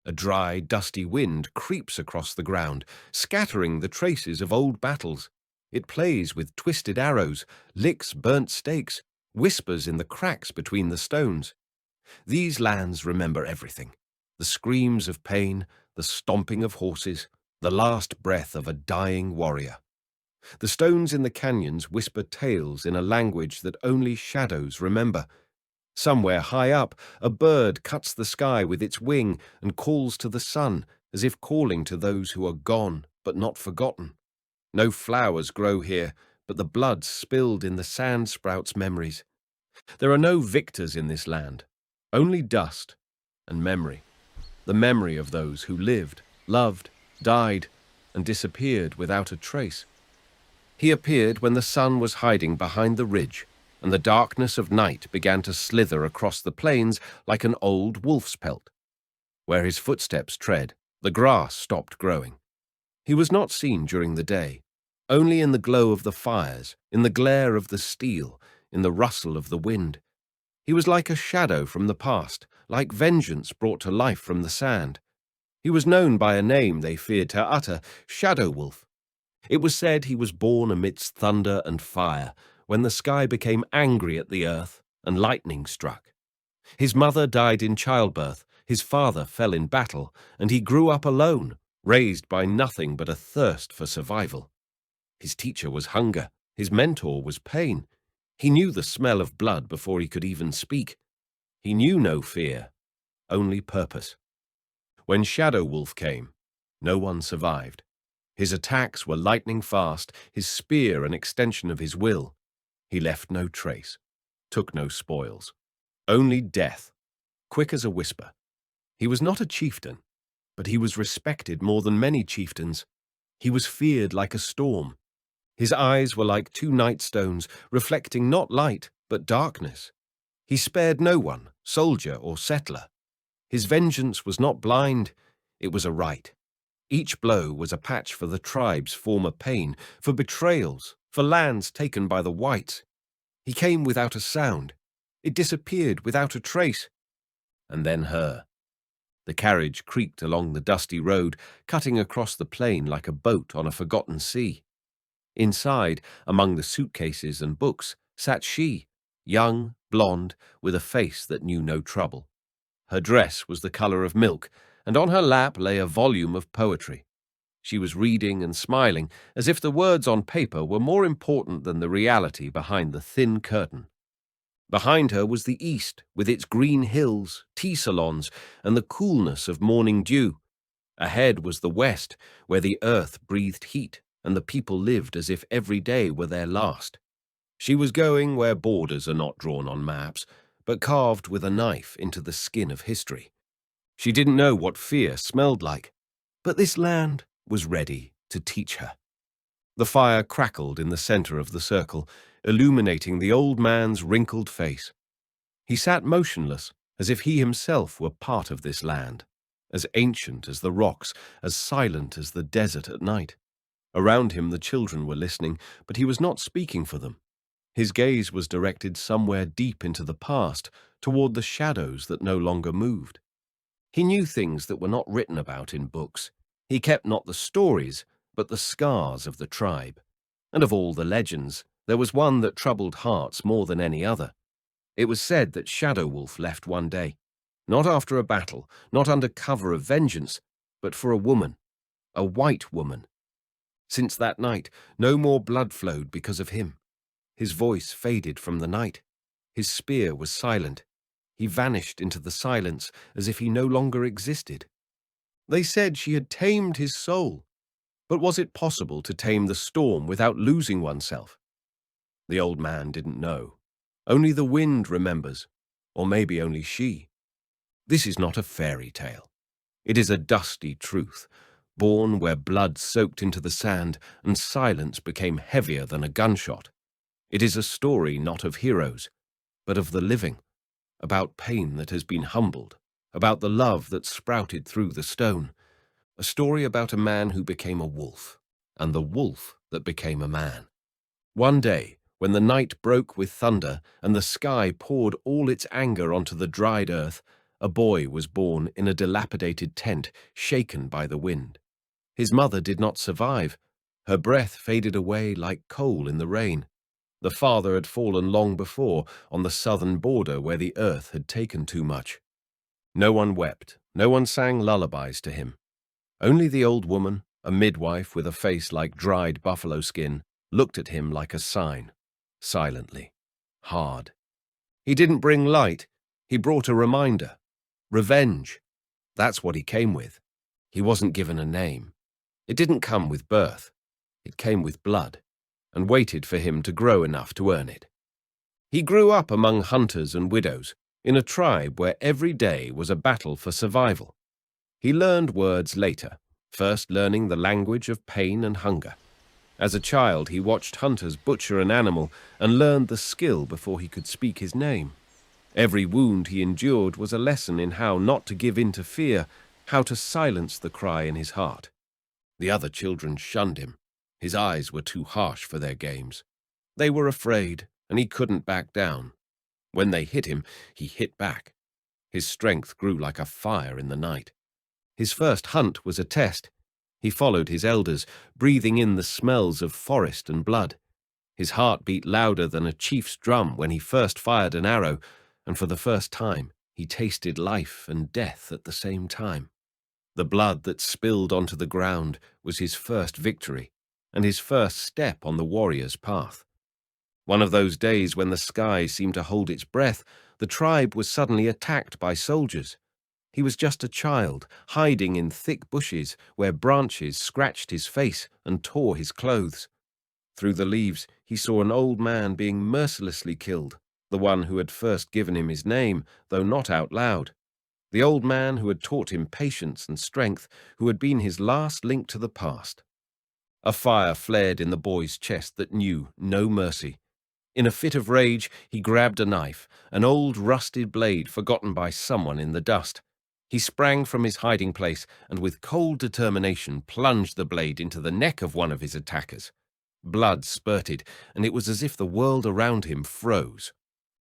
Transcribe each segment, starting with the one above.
A dry, dusty wind creeps across the ground, scattering the traces of old battles. It plays with twisted arrows, licks burnt stakes, whispers in the cracks between the stones. These lands remember everything. The screams of pain, the stomping of horses, the last breath of a dying warrior. The stones in the canyons whisper tales in a language that only shadows remember. Somewhere high up, a bird cuts the sky with its wing and calls to the sun, as if calling to those who are gone but not forgotten. No flowers grow here, but the blood spilled in the sand sprouts memories. There are no victors in this land, only dust and memory. The memory of those who lived, loved, died, and disappeared without a trace. He appeared when the sun was hiding behind the ridge, and the darkness of night began to slither across the plains like an old wolf's pelt. Where his footsteps tread, the grass stopped growing. He was not seen during the day, only in the glow of the fires, in the glare of the steel, in the rustle of the wind. He was like a shadow from the past, like vengeance brought to life from the sand. He was known by a name they feared to utter, Shadow Wolf. It was said he was born amidst thunder and fire, when the sky became angry at the earth and lightning struck. His mother died in childbirth, his father fell in battle, and he grew up alone, raised by nothing but a thirst for survival. His teacher was hunger, his mentor was pain. He knew the smell of blood before he could even speak. He knew no fear, only purpose. When Shadow Wolf came, no one survived. His attacks were lightning fast, his spear an extension of his will. He left no trace, took no spoils, only death, quick as a whisper. He was not a chieftain, but he was respected more than many chieftains. He was feared like a storm. His eyes were like two nightstones, reflecting not light, but darkness. He spared no one, soldier or settler. His vengeance was not blind, it was a right. Each blow was a patch for the tribe's former pain, for betrayals, for lands taken by the whites. He came without a sound. It disappeared without a trace. And then her. The carriage creaked along the dusty road, cutting across the plain like a boat on a forgotten sea. Inside, among the suitcases and books, sat she, young, blonde, with a face that knew no trouble. Her dress was the color of milk, and on her lap lay a volume of poetry. She was reading and smiling, as if the words on paper were more important than the reality behind the thin curtain. Behind her was the east, with its green hills, tea salons, and the coolness of morning dew. Ahead was the west, where the earth breathed heat, and the people lived as if every day were their last. She was going where borders are not drawn on maps, but carved with a knife into the skin of history. She didn't know what fear smelled like, but this land was ready to teach her. The fire crackled in the center of the circle, illuminating the old man's wrinkled face. He sat motionless, as if he himself were part of this land, as ancient as the rocks, as silent as the desert at night. Around him the children were listening, but he was not speaking for them. His gaze was directed somewhere deep into the past, toward the shadows that no longer moved. He knew things that were not written about in books. He kept not the stories, but the scars of the tribe. And of all the legends, there was one that troubled hearts more than any other. It was said that Shadow Wolf left one day, not after a battle, not under cover of vengeance, but for a woman, a white woman. Since that night, no more blood flowed because of him. His voice faded from the night. His spear was silent. He vanished into the silence as if he no longer existed. They said she had tamed his soul. But was it possible to tame the storm without losing oneself? The old man didn't know. Only the wind remembers, or maybe only she. This is not a fairy tale. It is a dusty truth, born where blood soaked into the sand and silence became heavier than a gunshot. It is a story not of heroes, but of the living, about pain that has been humbled, about the love that sprouted through the stone. A story about a man who became a wolf, and the wolf that became a man. One day, when the night broke with thunder and the sky poured all its anger onto the dried earth, A boy was born in a dilapidated tent, shaken by the wind. His mother did not survive. Her breath faded away like coal in the rain. The father had fallen long before on the southern border where the earth had taken too much. No one wept, no one sang lullabies to him. Only the old woman, a midwife with a face like dried buffalo skin, looked at him like a sign, silently, hard. He didn't bring light, he brought a reminder. Revenge. That's what he came with. He wasn't given a name. It didn't come with birth. It came with blood, and waited for him to grow enough to earn it. He grew up among hunters and widows, in a tribe where every day was a battle for survival. He learned words later, first learning the language of pain and hunger. As a child, he watched hunters butcher an animal and learned the skill before he could speak his name. Every wound he endured was a lesson in how not to give in to fear, how to silence the cry in his heart. The other children shunned him. His eyes were too harsh for their games. They were afraid, and he couldn't back down. When they hit him, he hit back. His strength grew like a fire in the night. His first hunt was a test. He followed his elders, breathing in the smells of forest and blood. His heart beat louder than a chief's drum when he first fired an arrow, and for the first time he tasted life and death at the same time. The blood that spilled onto the ground was his first victory, and his first step on the warrior's path. One of those days when the sky seemed to hold its breath, the tribe was suddenly attacked by soldiers. He was just a child, hiding in thick bushes where branches scratched his face and tore his clothes. Through the leaves, he saw an old man being mercilessly killed, the one who had first given him his name, though not out loud. The old man who had taught him patience and strength, who had been his last link to the past. A fire flared in the boy's chest that knew no mercy. In a fit of rage, he grabbed a knife, an old rusted blade forgotten by someone in the dust. He sprang from his hiding place and with cold determination plunged the blade into the neck of one of his attackers. Blood spurted, and it was as if the world around him froze.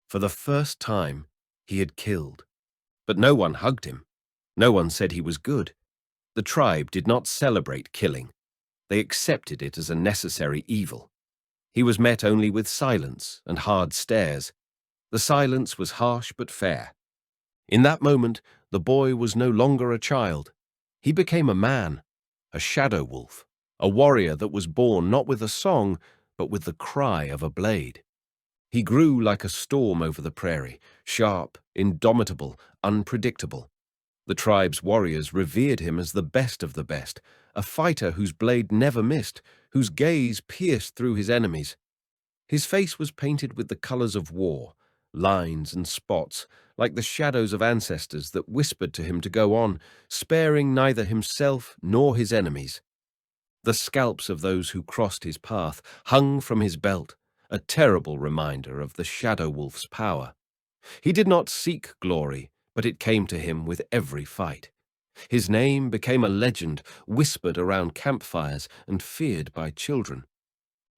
For the first time, he had killed. But no one hugged him. No one said he was good. The tribe did not celebrate killing. They accepted it as a necessary evil. He was met only with silence and hard stares. The silence was harsh but fair. In that moment, the boy was no longer a child. He became a man, a shadow wolf, a warrior that was born not with a song, but with the cry of a blade. He grew like a storm over the prairie, sharp, indomitable, unpredictable. The tribe's warriors revered him as the best of the best, a fighter whose blade never missed, whose gaze pierced through his enemies. His face was painted with the colors of war, lines and spots, like the shadows of ancestors that whispered to him to go on, sparing neither himself nor his enemies. The scalps of those who crossed his path hung from his belt, a terrible reminder of the shadow wolf's power. He did not seek glory, but it came to him with every fight. His name became a legend, whispered around campfires and feared by children.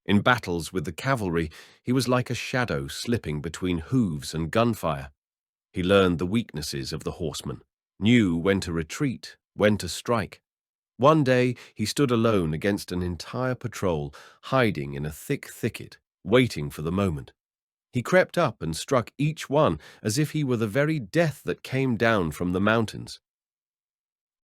In battles with the cavalry, he was like a shadow slipping between hooves and gunfire. He learned the weaknesses of the horseman, knew when to retreat, when to strike. One day, he stood alone against an entire patrol, hiding in a thick thicket, waiting for the moment. He crept up and struck each one as if he were the very death that came down from the mountains.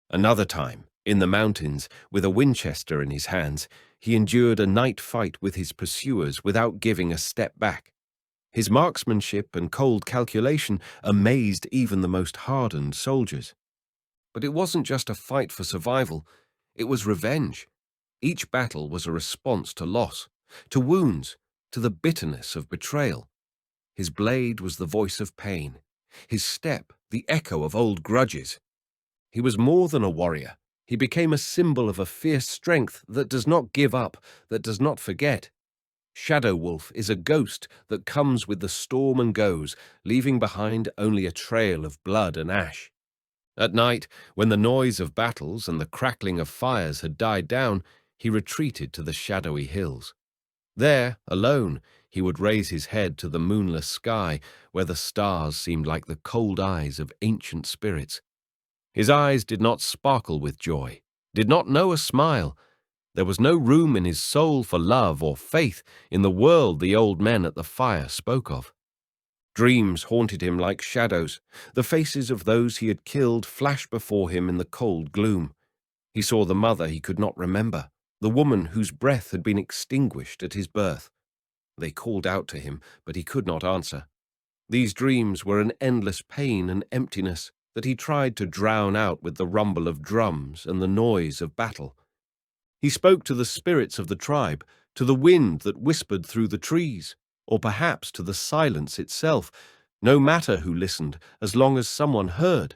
Another time, in the mountains, with a Winchester in his hands, he endured a night fight with his pursuers without giving a step back. His marksmanship and cold calculation amazed even the most hardened soldiers. But it wasn't just a fight for survival, it was revenge. Each battle was a response to loss, to wounds, to the bitterness of betrayal. His blade was the voice of pain, his step the echo of old grudges. He was more than a warrior. He became a symbol of a fierce strength that does not give up, that does not forget. Shadow Wolf is a ghost that comes with the storm and goes, leaving behind only a trail of blood and ash. At night, when the noise of battles and the crackling of fires had died down, he retreated to the shadowy hills. There, alone, He would raise his head to the moonless sky, where the stars seemed like the cold eyes of ancient spirits. His eyes did not sparkle with joy, did not know a smile. There was no room in his soul for love or faith in the world the old men at the fire spoke of. Dreams haunted him like shadows. The faces of those he had killed flashed before him in the cold gloom. He saw the mother he could not remember, the woman whose breath had been extinguished at his birth. They called out to him, but he could not answer. These dreams were an endless pain and emptiness that he tried to drown out with the rumble of drums and the noise of battle. He spoke to the spirits of the tribe, to the wind that whispered through the trees, or perhaps to the silence itself, no matter who listened, as long as someone heard.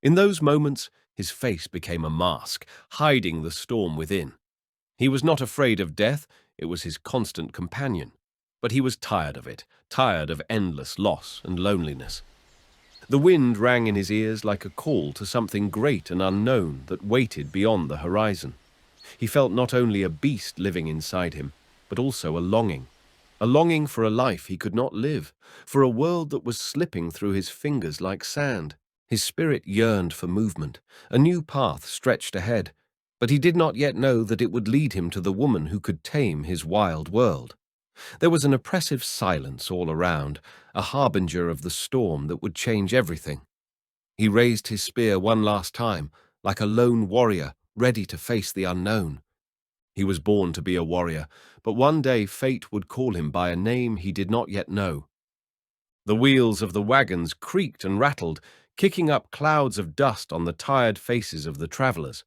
In those moments, his face became a mask, hiding the storm within. He was not afraid of death, it was his constant companion. But he was tired of it, tired of endless loss and loneliness. The wind rang in his ears like a call to something great and unknown that waited beyond the horizon. He felt not only a beast living inside him, but also a longing for a life he could not live, for a world that was slipping through his fingers like sand. His spirit yearned for movement, a new path stretched ahead, but he did not yet know that it would lead him to the woman who could tame his wild world. There was an oppressive silence all around, a harbinger of the storm that would change everything. He raised his spear one last time, like a lone warrior ready to face the unknown. He was born to be a warrior, but one day fate would call him by a name he did not yet know. The wheels of the wagons creaked and rattled, kicking up clouds of dust on the tired faces of the travelers.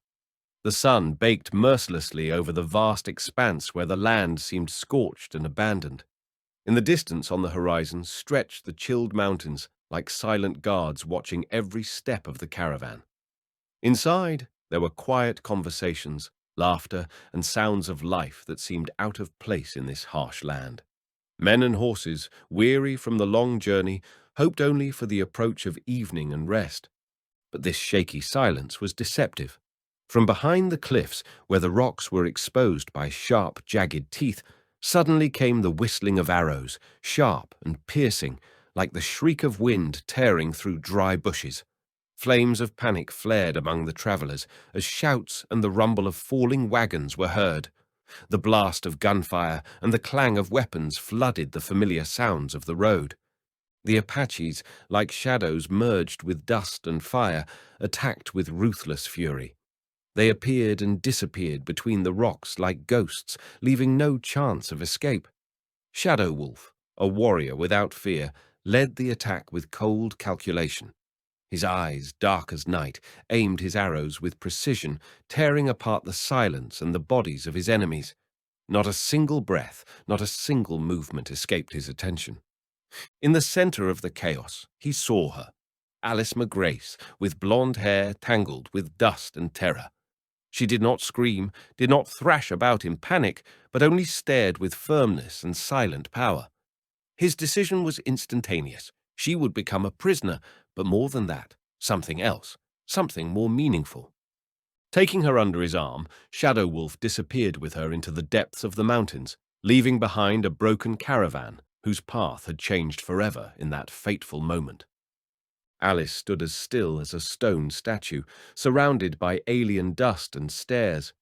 The sun baked mercilessly over the vast expanse where the land seemed scorched and abandoned. In the distance on the horizon stretched the chilled mountains, like silent guards watching every step of the caravan. Inside, there were quiet conversations, laughter, and sounds of life that seemed out of place in this harsh land. Men and horses, weary from the long journey, hoped only for the approach of evening and rest. But this shaky silence was deceptive. From behind the cliffs, where the rocks were exposed by sharp, jagged teeth, suddenly came the whistling of arrows, sharp and piercing, like the shriek of wind tearing through dry bushes. Flames of panic flared among the travelers as shouts and the rumble of falling wagons were heard. The blast of gunfire and the clang of weapons flooded the familiar sounds of the road. The Apaches, like shadows merged with dust and fire, attacked with ruthless fury. They appeared and disappeared between the rocks like ghosts, leaving no chance of escape. Shadow Wolf, a warrior without fear, led the attack with cold calculation. His eyes, dark as night, aimed his arrows with precision, tearing apart the silence and the bodies of his enemies. Not a single breath, not a single movement escaped his attention. In the center of the chaos, he saw her, Alice McGrace, with blonde hair tangled with dust and terror. She did not scream, did not thrash about in panic, but only stared with firmness and silent power. His decision was instantaneous. She would become a prisoner, but more than that, something else, something more meaningful. Taking her under his arm, Shadow Wolf disappeared with her into the depths of the mountains, leaving behind a broken caravan whose path had changed forever in that fateful moment. Alice stood as still as a stone statue, surrounded by alien dust and stares.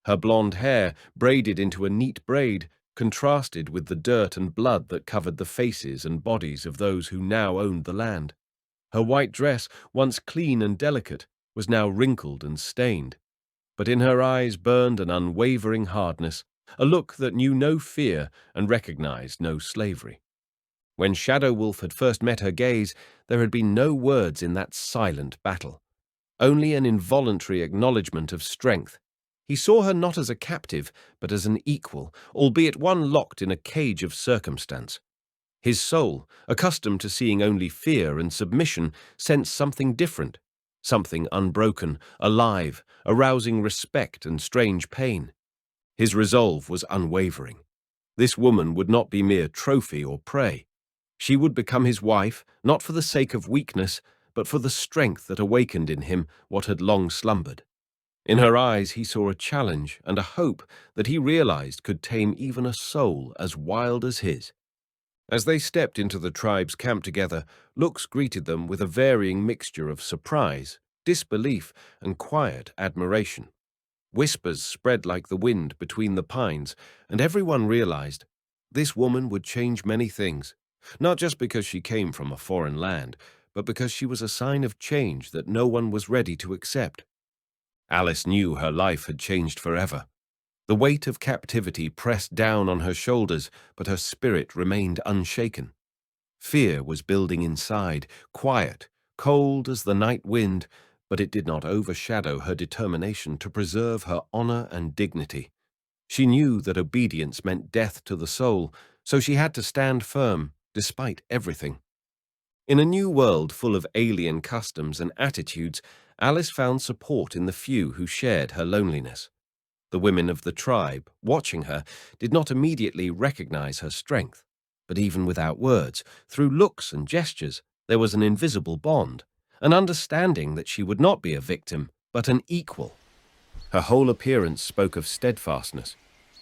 Her blonde hair, braided into a neat braid, contrasted with the dirt and blood that covered the faces and bodies of those who now owned the land. Her white dress, once clean and delicate, was now wrinkled and stained. But in her eyes burned an unwavering hardness, a look that knew no fear and recognized no slavery. When Shadow Wolf had first met her gaze, there had been no words in that silent battle, only an involuntary acknowledgement of strength. He saw her not as a captive, but as an equal, albeit one locked in a cage of circumstance. His soul, accustomed to seeing only fear and submission, sensed something different, something unbroken, alive, arousing respect and strange pain. His resolve was unwavering. This woman would not be mere trophy or prey. She would become his wife, not for the sake of weakness, but for the strength that awakened in him what had long slumbered. In her eyes he saw a challenge and a hope that he realized could tame even a soul as wild as his. As they stepped into the tribe's camp together, looks greeted them with a varying mixture of surprise, disbelief, and quiet admiration. Whispers spread like the wind between the pines, and everyone realized this woman would change many things, not just because she came from a foreign land, but because she was a sign of change that no one was ready to accept. Alice knew her life had changed forever. The weight of captivity pressed down on her shoulders, but her spirit remained unshaken. Fear was building inside, quiet, cold as the night wind, but it did not overshadow her determination to preserve her honor and dignity. She knew that obedience meant death to the soul, so she had to stand firm, despite everything. In a new world full of alien customs and attitudes, Alice found support in the few who shared her loneliness. The women of the tribe, watching her, did not immediately recognize her strength. But even without words, through looks and gestures, there was an invisible bond, an understanding that she would not be a victim, but an equal. Her whole appearance spoke of steadfastness.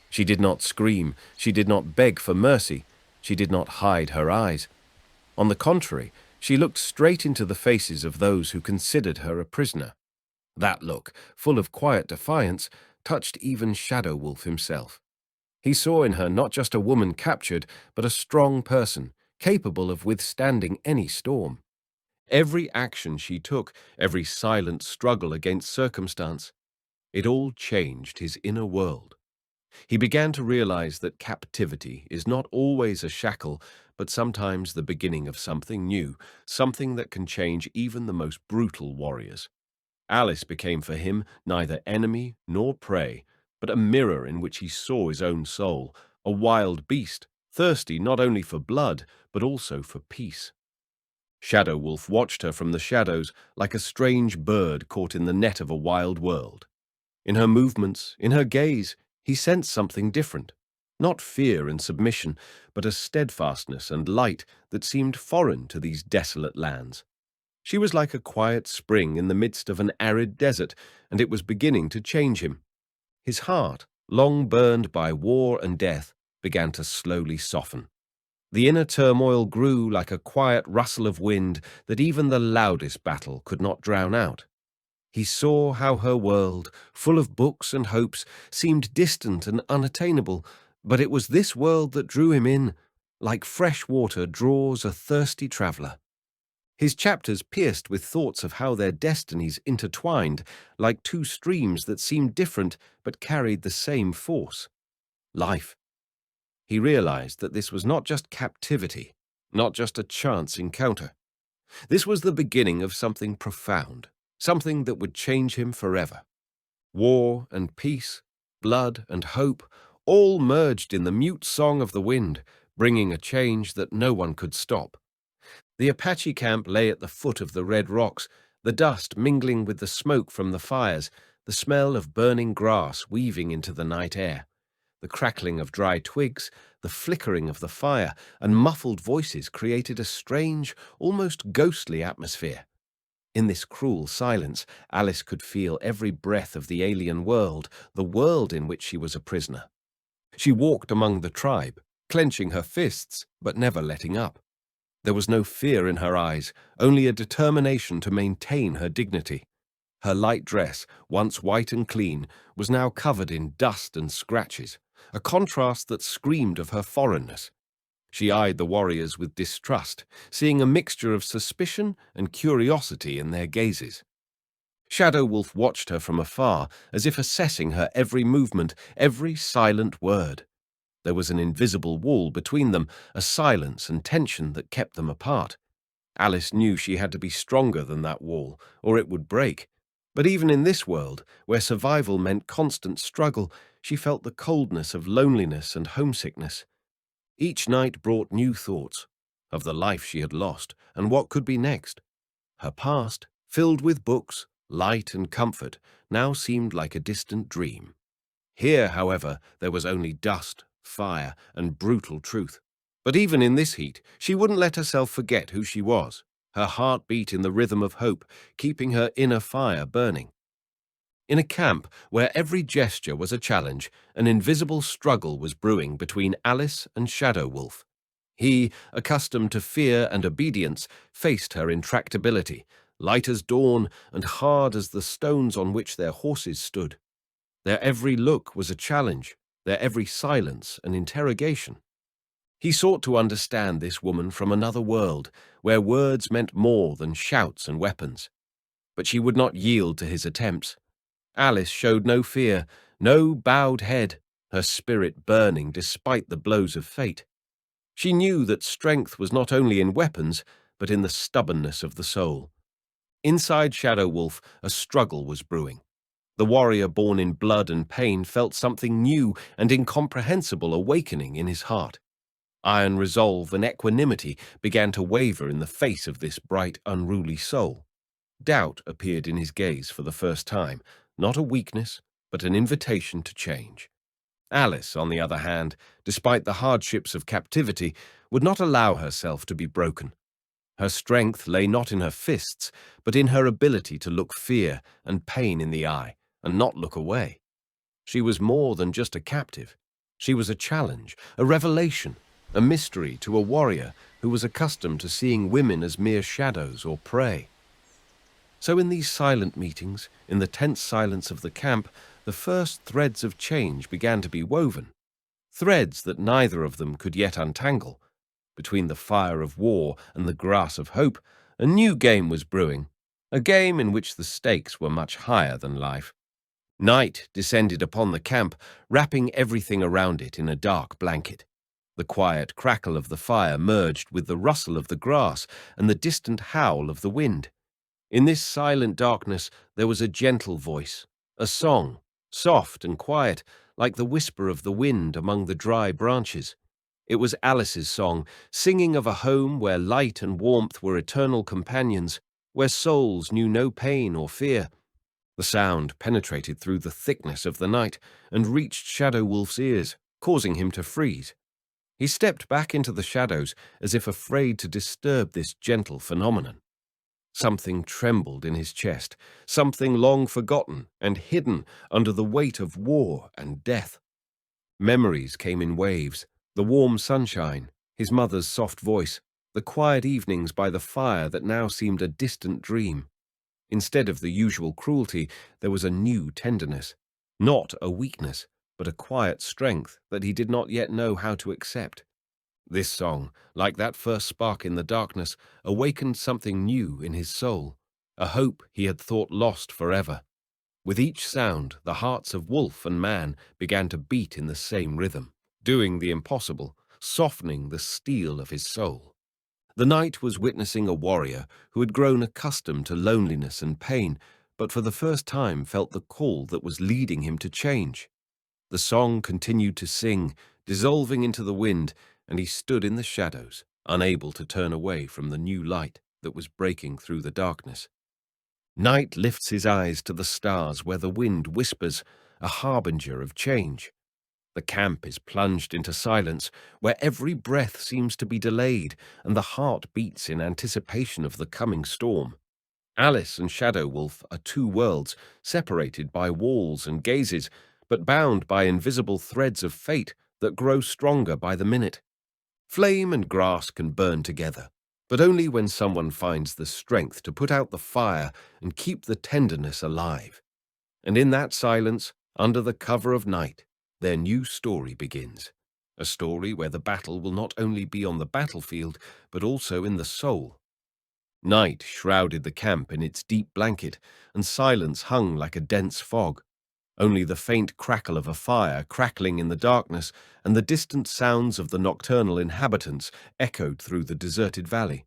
She did not scream, she did not beg for mercy, she did not hide her eyes. On the contrary, she looked straight into the faces of those who considered her a prisoner. That look, full of quiet defiance, touched even Shadow Wolf himself. He saw in her not just a woman captured, but a strong person, capable of withstanding any storm. Every action she took, every silent struggle against circumstance, it all changed his inner world. He began to realize that captivity is not always a shackle, but sometimes the beginning of something new, something that can change even the most brutal warriors. Alice became for him neither enemy nor prey, but a mirror in which he saw his own soul, a wild beast, thirsty not only for blood, but also for peace. Shadow Wolf watched her from the shadows like a strange bird caught in the net of a wild world. In her movements, in her gaze, he sensed something different. Not fear and submission, but a steadfastness and light that seemed foreign to these desolate lands. She was like a quiet spring in the midst of an arid desert, and it was beginning to change him. His heart, long burned by war and death, began to slowly soften. The inner turmoil grew like a quiet rustle of wind that even the loudest battle could not drown out. He saw how her world, full of books and hopes, seemed distant and unattainable, but it was this world that drew him in, like fresh water draws a thirsty traveler. His chapters pierced with thoughts of how their destinies intertwined, like two streams that seemed different but carried the same force. Life. He realized that this was not just captivity, not just a chance encounter. This was the beginning of something profound, something that would change him forever. War and peace, blood and hope, all merged in the mute song of the wind, bringing a change that no one could stop. The Apache camp lay at the foot of the red rocks, the dust mingling with the smoke from the fires, the smell of burning grass weaving into the night air. The crackling of dry twigs, the flickering of the fire, and muffled voices created a strange, almost ghostly atmosphere. In this cruel silence, Alice could feel every breath of the alien world, the world in which she was a prisoner. She walked among the tribe, clenching her fists, but never letting up. There was no fear in her eyes, only a determination to maintain her dignity. Her light dress, once white and clean, was now covered in dust and scratches, a contrast that screamed of her foreignness. She eyed the warriors with distrust, seeing a mixture of suspicion and curiosity in their gazes. Shadow Wolf watched her from afar, as if assessing her every movement, every silent word. There was an invisible wall between them, a silence and tension that kept them apart. Alice knew she had to be stronger than that wall, or it would break. But even in this world, where survival meant constant struggle, she felt the coldness of loneliness and homesickness. Each night brought new thoughts of the life she had lost and what could be next. Her past, filled with books, light and comfort, now seemed like a distant dream. Here, however, there was only dust, fire, and brutal truth. But even in this heat, she wouldn't let herself forget who she was. Her heart beat in the rhythm of hope, keeping her inner fire burning. In a camp where every gesture was a challenge, an invisible struggle was brewing between Alice and Shadow Wolf. He, accustomed to fear and obedience, faced her intractability, light as dawn and hard as the stones on which their horses stood. Their every look was a challenge, their every silence an interrogation. He sought to understand this woman from another world, where words meant more than shouts and weapons. But she would not yield to his attempts. Alice showed no fear, no bowed head, her spirit burning despite the blows of fate. She knew that strength was not only in weapons, but in the stubbornness of the soul. Inside Shadow Wolf, a struggle was brewing. The warrior born in blood and pain felt something new and incomprehensible awakening in his heart. Iron resolve and equanimity began to waver in the face of this bright, unruly soul. Doubt appeared in his gaze for the first time, not a weakness, but an invitation to change. Alice, on the other hand, despite the hardships of captivity, would not allow herself to be broken. Her strength lay not in her fists, but in her ability to look fear and pain in the eye and not look away. She was more than just a captive. She was a challenge, a revelation, a mystery to a warrior who was accustomed to seeing women as mere shadows or prey. So in these silent meetings, in the tense silence of the camp, the first threads of change began to be woven. Threads that neither of them could yet untangle. Between the fire of war and the grass of hope, a new game was brewing, a game in which the stakes were much higher than life. Night descended upon the camp, wrapping everything around it in a dark blanket. The quiet crackle of the fire merged with the rustle of the grass and the distant howl of the wind. In this silent darkness there was a gentle voice, a song, soft and quiet, like the whisper of the wind among the dry branches. It was Alice's song, singing of a home where light and warmth were eternal companions, where souls knew no pain or fear. The sound penetrated through the thickness of the night and reached Shadow Wolf's ears, causing him to freeze. He stepped back into the shadows as if afraid to disturb this gentle phenomenon. Something trembled in his chest, something long forgotten and hidden under the weight of war and death. Memories came in waves, the warm sunshine, his mother's soft voice, the quiet evenings by the fire that now seemed a distant dream. Instead of the usual cruelty, there was a new tenderness, not a weakness, but a quiet strength that he did not yet know how to accept. This song, like that first spark in the darkness, awakened something new in his soul, a hope he had thought lost forever. With each sound, the hearts of wolf and man began to beat in the same rhythm, doing the impossible, softening the steel of his soul. The night was witnessing a warrior who had grown accustomed to loneliness and pain, but for the first time felt the call that was leading him to change. The song continued to sing, dissolving into the wind, and he stood in the shadows, unable to turn away from the new light that was breaking through the darkness. Night lifts his eyes to the stars where the wind whispers, a harbinger of change. The camp is plunged into silence, where every breath seems to be delayed, and the heart beats in anticipation of the coming storm. Alice and Shadow Wolf are two worlds, separated by walls and gazes, but bound by invisible threads of fate that grow stronger by the minute. Flame and grass can burn together, but only when someone finds the strength to put out the fire and keep the tenderness alive. And in that silence, under the cover of night, their new story begins. A story where the battle will not only be on the battlefield, but also in the soul. Night shrouded the camp in its deep blanket, and silence hung like a dense fog. Only the faint crackle of a fire crackling in the darkness and the distant sounds of the nocturnal inhabitants echoed through the deserted valley.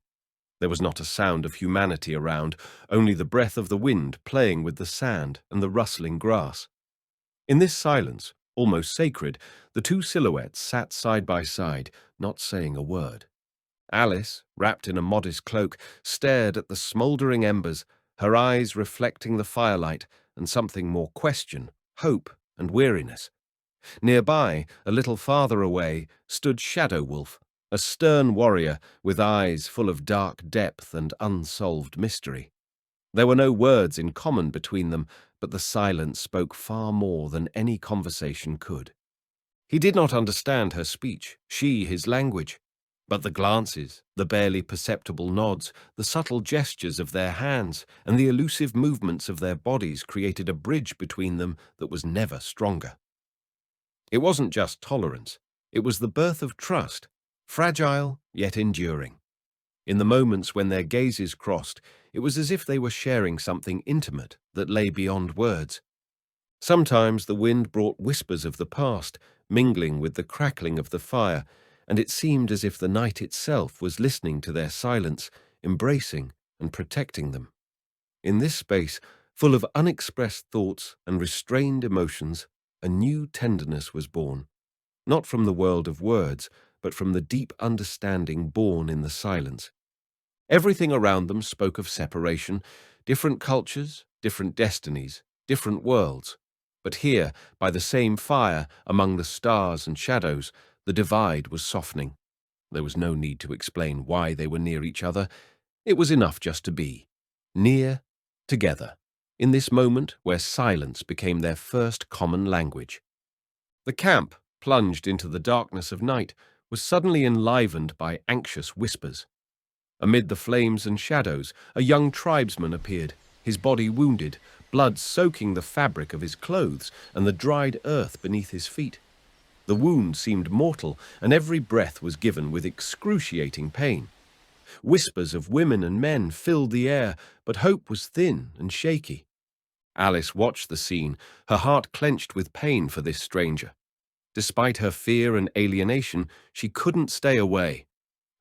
There was not a sound of humanity around, only the breath of the wind playing with the sand and the rustling grass. In this silence, almost sacred, the two silhouettes sat side by side, not saying a word. Alice, wrapped in a modest cloak, stared at the smouldering embers, her eyes reflecting the firelight and something more question, hope, and weariness. Nearby, a little farther away, stood Shadow Wolf, a stern warrior with eyes full of dark depth and unsolved mystery. There were no words in common between them, but the silence spoke far more than any conversation could. He did not understand her speech, she his language. But the glances, the barely perceptible nods, the subtle gestures of their hands, and the elusive movements of their bodies created a bridge between them that was never stronger. It wasn't just tolerance, it was the birth of trust, fragile yet enduring. In the moments when their gazes crossed, it was as if they were sharing something intimate that lay beyond words. Sometimes the wind brought whispers of the past, mingling with the crackling of the fire, and it seemed as if the night itself was listening to their silence, embracing and protecting them. In this space, full of unexpressed thoughts and restrained emotions, a new tenderness was born, not from the world of words, but from the deep understanding born in the silence. Everything around them spoke of separation, different cultures, different destinies, different worlds. But here, by the same fire, among the stars and shadows, the divide was softening. There was no need to explain why they were near each other. It was enough just to be. Near, together, in this moment where silence became their first common language. The camp, plunged into the darkness of night, was suddenly enlivened by anxious whispers. Amid the flames and shadows, a young tribesman appeared, his body wounded, blood soaking the fabric of his clothes and the dried earth beneath his feet. The wound seemed mortal, and every breath was given with excruciating pain. Whispers of women and men filled the air, but hope was thin and shaky. Alice watched the scene, her heart clenched with pain for this stranger. Despite her fear and alienation, she couldn't stay away.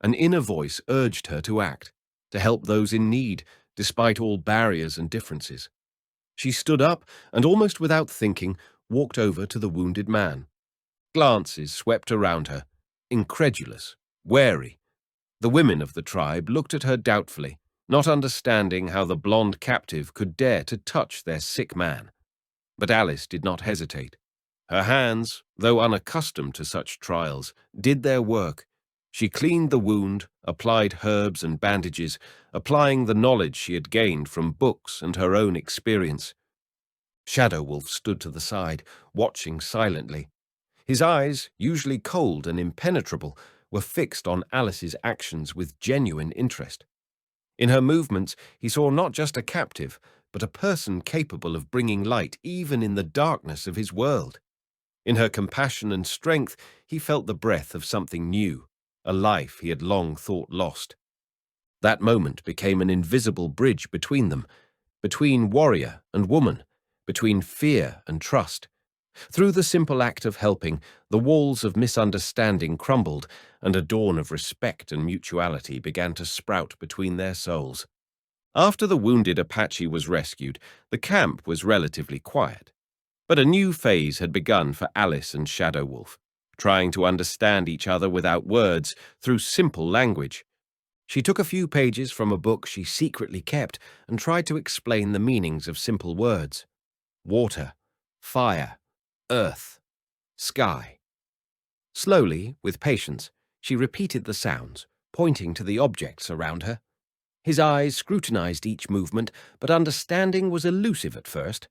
An inner voice urged her to act, to help those in need, despite all barriers and differences. She stood up and, almost without thinking, walked over to the wounded man. Glances swept around her, incredulous, wary. The women of the tribe looked at her doubtfully, not understanding how the blonde captive could dare to touch their sick man. But Alice did not hesitate. Her hands, though unaccustomed to such trials, did their work. She cleaned the wound, applied herbs and bandages, applying the knowledge she had gained from books and her own experience. Shadow Wolf stood to the side, watching silently. His eyes, usually cold and impenetrable, were fixed on Alice's actions with genuine interest. In her movements, he saw not just a captive, but a person capable of bringing light even in the darkness of his world. In her compassion and strength, he felt the breath of something new, a life he had long thought lost. That moment became an invisible bridge between them, between warrior and woman, between fear and trust. Through the simple act of helping, the walls of misunderstanding crumbled, and a dawn of respect and mutuality began to sprout between their souls. After the wounded Apache was rescued, the camp was relatively quiet. But a new phase had begun for Alice and Shadow Wolf, trying to understand each other without words, through simple language. She took a few pages from a book she secretly kept and tried to explain the meanings of simple words. Water, fire, earth, sky. Slowly, with patience, she repeated the sounds, pointing to the objects around her. His eyes scrutinized each movement, but understanding was elusive at first.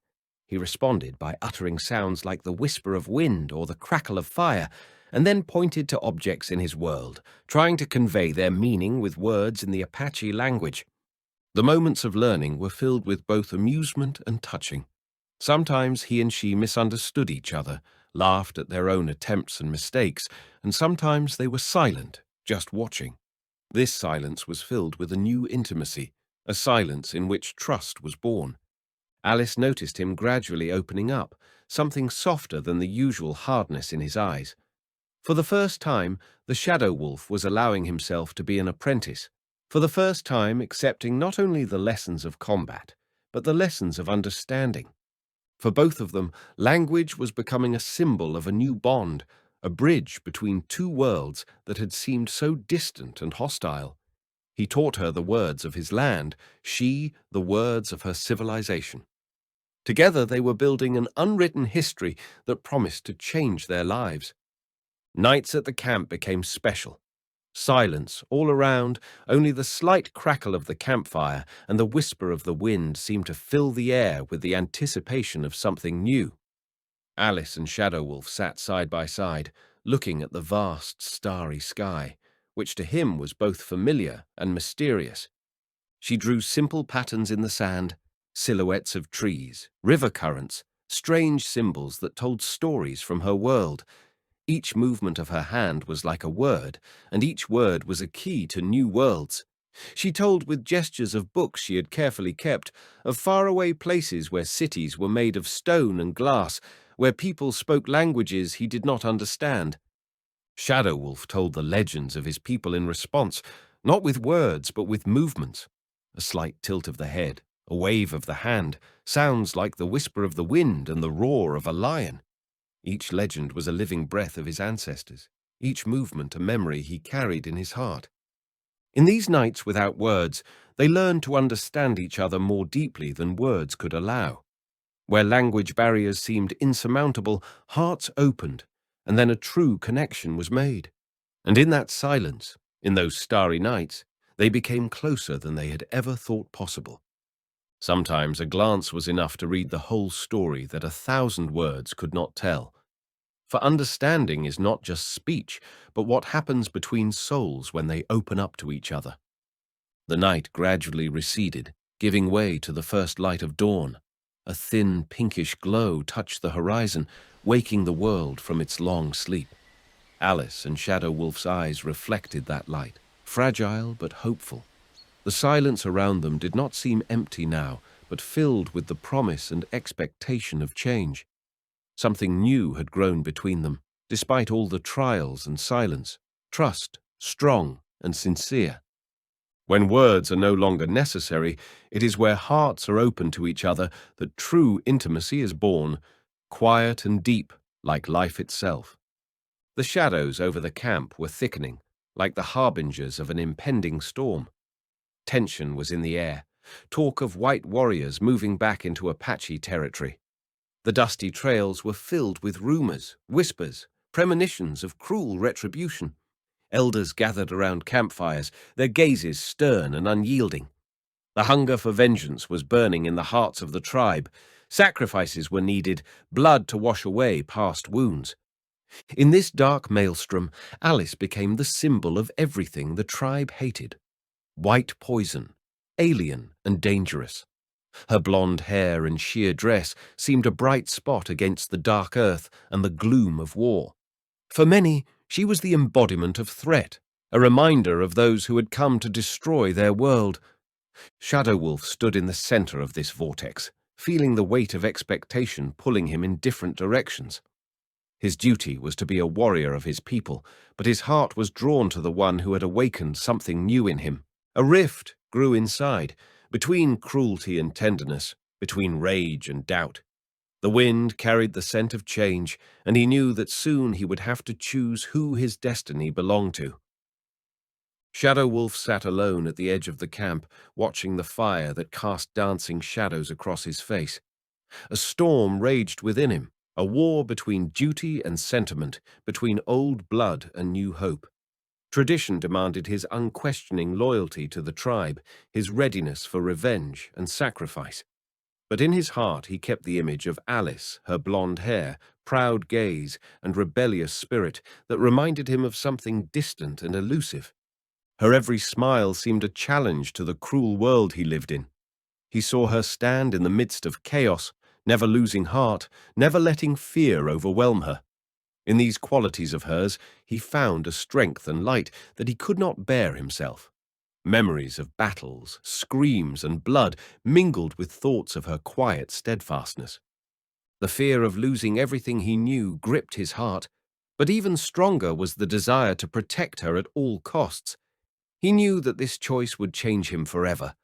He responded by uttering sounds like the whisper of wind or the crackle of fire, and then pointed to objects in his world, trying to convey their meaning with words in the Apache language. The moments of learning were filled with both amusement and touching. Sometimes he and she misunderstood each other, laughed at their own attempts and mistakes, and sometimes they were silent, just watching. This silence was filled with a new intimacy, a silence in which trust was born. Alice noticed him gradually opening up, something softer than the usual hardness in his eyes. For the first time, the Shadow Wolf was allowing himself to be an apprentice, for the first time accepting not only the lessons of combat, but the lessons of understanding. For both of them, language was becoming a symbol of a new bond, a bridge between two worlds that had seemed so distant and hostile. He taught her the words of his land, she the words of her civilization. Together they were building an unwritten history that promised to change their lives. Nights at the camp became special. Silence all around, only the slight crackle of the campfire and the whisper of the wind seemed to fill the air with the anticipation of something new. Alice and Shadow Wolf sat side by side, looking at the vast starry sky, which to him was both familiar and mysterious. She drew simple patterns in the sand, silhouettes of trees, river currents, strange symbols that told stories from her world. Each movement of her hand was like a word, and each word was a key to new worlds. She told with gestures of books she had carefully kept, of faraway places where cities were made of stone and glass, where people spoke languages he did not understand. Shadow Wolf told the legends of his people in response, not with words but with movements. A slight tilt of the head, a wave of the hand, sounds like the whisper of the wind and the roar of a lion. Each legend was a living breath of his ancestors, each movement a memory he carried in his heart. In these nights without words, they learned to understand each other more deeply than words could allow. Where language barriers seemed insurmountable, hearts opened, and then a true connection was made. And in that silence, in those starry nights, they became closer than they had ever thought possible. Sometimes a glance was enough to read the whole story that 1,000 words could not tell. For understanding is not just speech, but what happens between souls when they open up to each other. The night gradually receded, giving way to the first light of dawn. A thin, pinkish glow touched the horizon, waking the world from its long sleep. Alice and Shadow Wolf's eyes reflected that light, fragile but hopeful. The silence around them did not seem empty now, but filled with the promise and expectation of change. Something new had grown between them, despite all the trials and silence, trust, strong and sincere. When words are no longer necessary, it is where hearts are open to each other that true intimacy is born, quiet and deep, like life itself. The shadows over the camp were thickening, like the harbingers of an impending storm. Tension was in the air, talk of white warriors moving back into Apache territory. The dusty trails were filled with rumors, whispers, premonitions of cruel retribution. Elders gathered around campfires, their gazes stern and unyielding. The hunger for vengeance was burning in the hearts of the tribe. Sacrifices were needed, blood to wash away past wounds. In this dark maelstrom, Alice became the symbol of everything the tribe hated. White poison, alien and dangerous. Her blonde hair and sheer dress seemed a bright spot against the dark earth and the gloom of war. For many, she was the embodiment of threat, a reminder of those who had come to destroy their world. Shadow Wolf stood in the center of this vortex, feeling the weight of expectation pulling him in different directions. His duty was to be a warrior of his people, but his heart was drawn to the one who had awakened something new in him. A rift grew inside, between cruelty and tenderness, between rage and doubt. The wind carried the scent of change, and he knew that soon he would have to choose who his destiny belonged to. Shadow Wolf sat alone at the edge of the camp, watching the fire that cast dancing shadows across his face. A storm raged within him, a war between duty and sentiment, between old blood and new hope. Tradition demanded his unquestioning loyalty to the tribe, his readiness for revenge and sacrifice. But in his heart he kept the image of Alice, her blonde hair, proud gaze, and rebellious spirit that reminded him of something distant and elusive. Her every smile seemed a challenge to the cruel world he lived in. He saw her stand in the midst of chaos, never losing heart, never letting fear overwhelm her. In these qualities of hers, he found a strength and light that he could not bear himself. Memories of battles, screams, and blood mingled with thoughts of her quiet steadfastness. The fear of losing everything he knew gripped his heart, but even stronger was the desire to protect her at all costs. He knew that this choice would change him forever,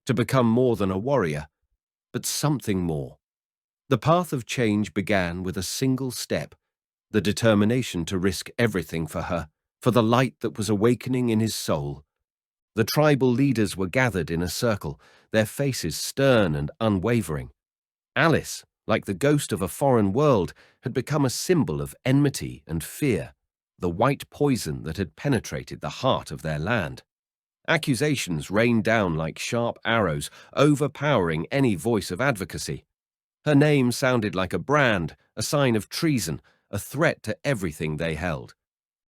to become more than a warrior, but something more. The path of change began with a single step, the determination to risk everything for her, for the light that was awakening in his soul. The tribal leaders were gathered in a circle, their faces stern and unwavering. Alice, like the ghost of a foreign world, had become a symbol of enmity and fear, the white poison that had penetrated the heart of their land. Accusations rained down like sharp arrows, overpowering any voice of advocacy. Her name sounded like a brand, a sign of treason, a threat to everything they held.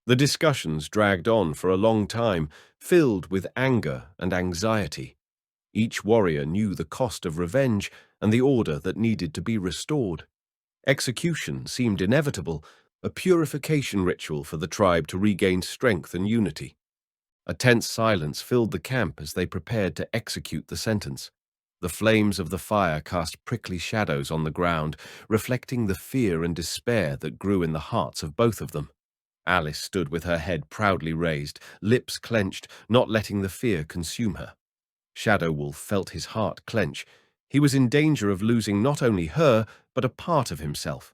The discussions dragged on for a long time, filled with anger and anxiety. Each warrior knew the cost of revenge and the order that needed to be restored. Execution seemed inevitable, a purification ritual for the tribe to regain strength and unity. A tense silence filled the camp as they prepared to execute the sentence. The flames of the fire cast prickly shadows on the ground, reflecting the fear and despair that grew in the hearts of both of them. Alice stood with her head proudly raised, lips clenched, not letting the fear consume her. Shadow Wolf felt his heart clench. He was in danger of losing not only her, but a part of himself.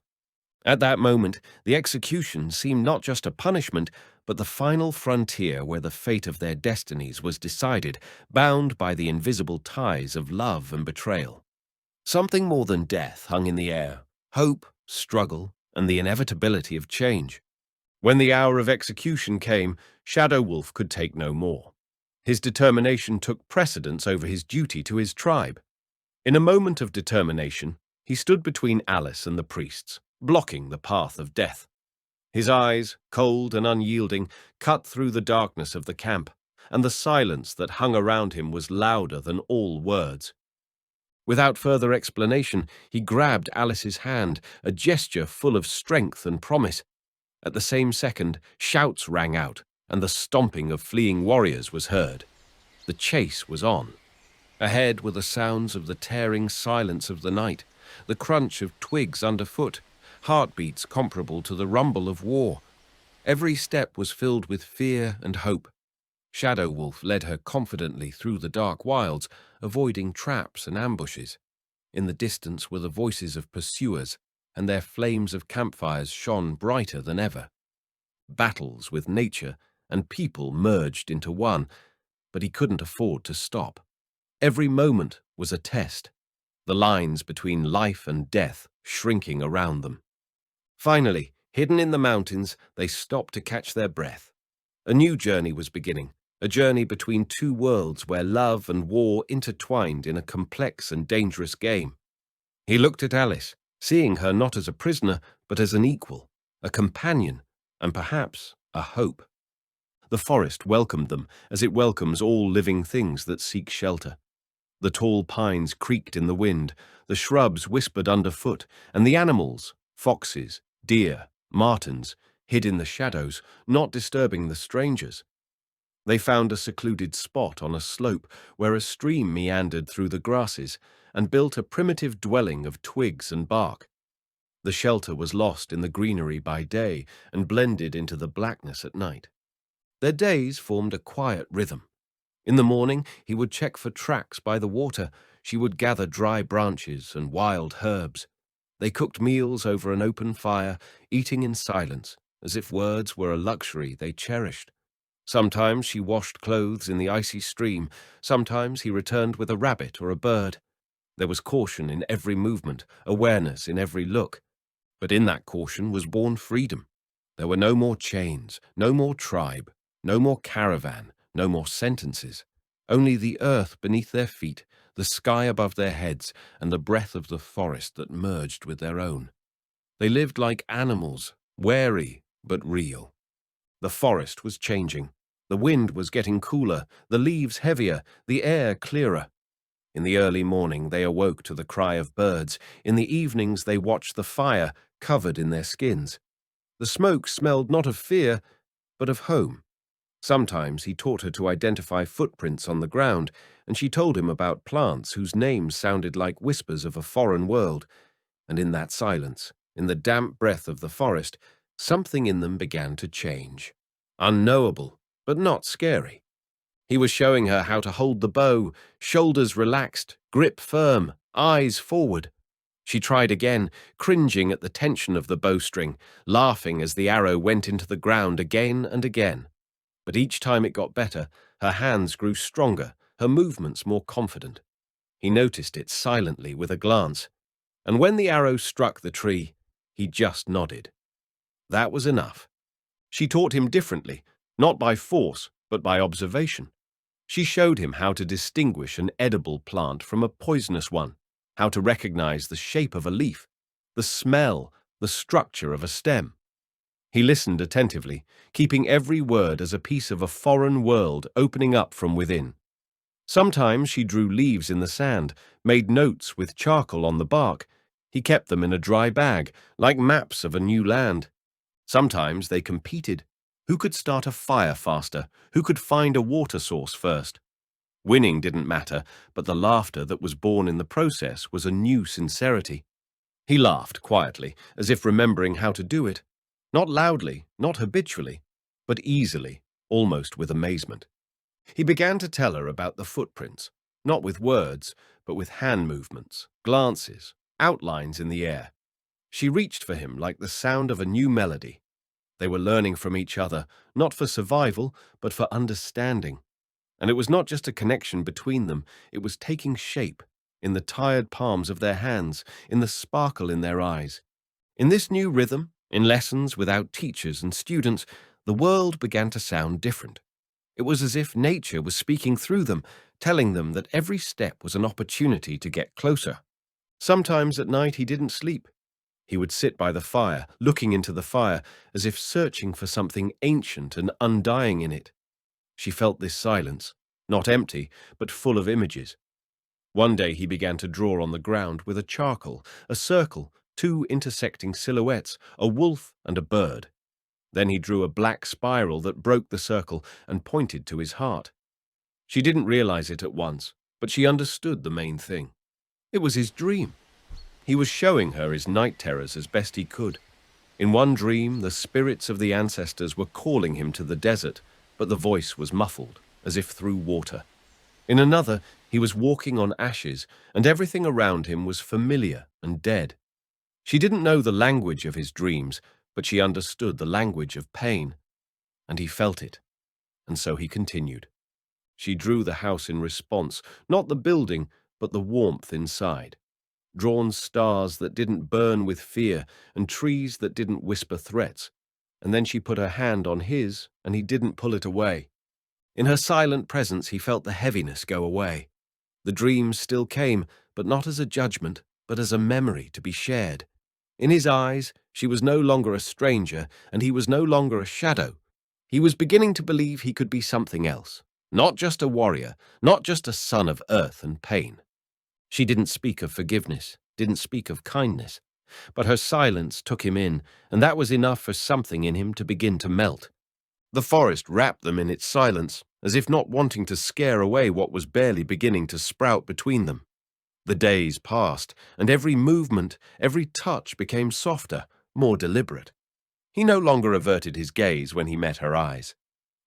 At that moment, the execution seemed not just a punishment, but the final frontier where the fate of their destinies was decided, bound by the invisible ties of love and betrayal. Something more than death hung in the air: hope, struggle, and the inevitability of change. When the hour of execution came, Shadow Wolf could take no more. His determination took precedence over his duty to his tribe. In a moment of determination, he stood between Alice and the priests, blocking the path of death. His eyes, cold and unyielding, cut through the darkness of the camp, and the silence that hung around him was louder than all words. Without further explanation, he grabbed Alice's hand, a gesture full of strength and promise. At the same second, shouts rang out, and the stomping of fleeing warriors was heard. The chase was on. Ahead were the sounds of the tearing silence of the night, the crunch of twigs underfoot, heartbeats comparable to the rumble of war. Every step was filled with fear and hope. Shadow Wolf led her confidently through the dark wilds, avoiding traps and ambushes. In the distance were the voices of pursuers, and their flames of campfires shone brighter than ever. Battles with nature and people merged into one, but he couldn't afford to stop. Every moment was a test, the lines between life and death shrinking around them. Finally, hidden in the mountains, they stopped to catch their breath. A new journey was beginning, a journey between two worlds where love and war intertwined in a complex and dangerous game. He looked at Alice, seeing her not as a prisoner, but as an equal, a companion, and perhaps a hope. The forest welcomed them as it welcomes all living things that seek shelter. The tall pines creaked in the wind, the shrubs whispered underfoot, and the animals, foxes, deer, martens, hid in the shadows, not disturbing the strangers. They found a secluded spot on a slope where a stream meandered through the grasses and built a primitive dwelling of twigs and bark. The shelter was lost in the greenery by day and blended into the blackness at night. Their days formed a quiet rhythm. In the morning, he would check for tracks by the water. She would gather dry branches and wild herbs. They cooked meals over an open fire, eating in silence, as if words were a luxury they cherished. Sometimes she washed clothes in the icy stream. Sometimes he returned with a rabbit or a bird. There was caution in every movement, awareness in every look. But in that caution was born freedom. There were no more chains, no more tribe, no more caravan, no more sentences. Only the earth beneath their feet, the sky above their heads, and the breath of the forest that merged with their own. They lived like animals, wary but real. The forest was changing. The wind was getting cooler, the leaves heavier, the air clearer. In the early morning they awoke to the cry of birds. In the evenings they watched the fire, covered in their skins. The smoke smelled not of fear, but of home. Sometimes he taught her to identify footprints on the ground, and she told him about plants whose names sounded like whispers of a foreign world. And in that silence, in the damp breath of the forest, something in them began to change. Unknowable, but not scary. He was showing her how to hold the bow, shoulders relaxed, grip firm, eyes forward. She tried again, cringing at the tension of the bowstring, laughing as the arrow went into the ground again and again. But each time it got better, her hands grew stronger, her movements more confident. He noticed it silently with a glance, and when the arrow struck the tree, he just nodded. That was enough. She taught him differently, not by force, but by observation. She showed him how to distinguish an edible plant from a poisonous one, how to recognize the shape of a leaf, the smell, the structure of a stem. He listened attentively, keeping every word as a piece of a foreign world opening up from within. Sometimes she drew leaves in the sand, made notes with charcoal on the bark. He kept them in a dry bag, like maps of a new land. Sometimes they competed. Who could start a fire faster? Who could find a water source first? Winning didn't matter, but the laughter that was born in the process was a new sincerity. He laughed quietly, as if remembering how to do it. Not loudly, not habitually, but easily, almost with amazement. He began to tell her about the footprints, not with words, but with hand movements, glances, outlines in the air. She reached for him like the sound of a new melody. They were learning from each other, not for survival, but for understanding. And it was not just a connection between them, it was taking shape in the tired palms of their hands, in the sparkle in their eyes. In this new rhythm, in lessons without teachers and students, the world began to sound different. It was as if nature was speaking through them, telling them that every step was an opportunity to get closer. Sometimes at night he didn't sleep. He would sit by the fire, looking into the fire, as if searching for something ancient and undying in it. She felt this silence, not empty, but full of images. One day he began to draw on the ground with a charcoal, a circle, two intersecting silhouettes, a wolf and a bird. Then he drew a black spiral that broke the circle and pointed to his heart. She didn't realize it at once, but she understood the main thing. It was his dream. He was showing her his night terrors as best he could. In one dream, the spirits of the ancestors were calling him to the desert, but the voice was muffled, as if through water. In another, he was walking on ashes, and everything around him was familiar and dead. She didn't know the language of his dreams, but she understood the language of pain, and he felt it, and so he continued. She drew the house in response, not the building, but the warmth inside. Drawn stars that didn't burn with fear, and trees that didn't whisper threats. And then she put her hand on his, and he didn't pull it away. In her silent presence he felt the heaviness go away. The dreams still came, but not as a judgment, but as a memory to be shared. In his eyes, she was no longer a stranger, and he was no longer a shadow. He was beginning to believe he could be something else. Not just a warrior, not just a son of earth and pain. She didn't speak of forgiveness, didn't speak of kindness, but her silence took him in, and that was enough for something in him to begin to melt. The forest wrapped them in its silence, as if not wanting to scare away what was barely beginning to sprout between them. The days passed, and every movement, every touch became softer, more deliberate. He no longer averted his gaze when he met her eyes.